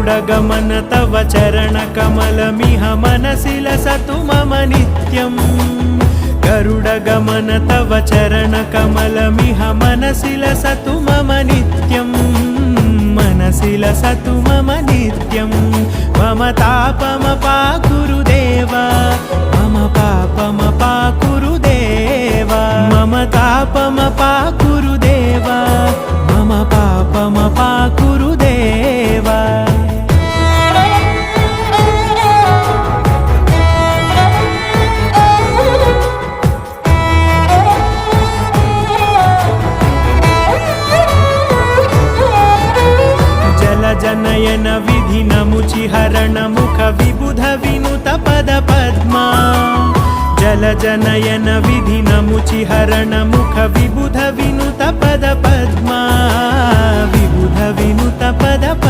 गरुडगमन तव चरणकमलमिह मनसि लसतु मम नित्यम् गरुडगमन तव चरणकमलमिह मनसि लसतु मम नित्यम् मनसि लसतु मम नित्यं मम तापमपाकुरु देवा मम पापमपाकुरु देवा मम तापमपाकुरु देवा मम पापमपाकुरु देवा जनयन विधि नमुचिहरण मुख विबुध विनुत पद पद्मा जल जनयन विधि नमुचिहरण मुख विबुध विनुत पद पद्मा विबुध विनुत पद पद्मा।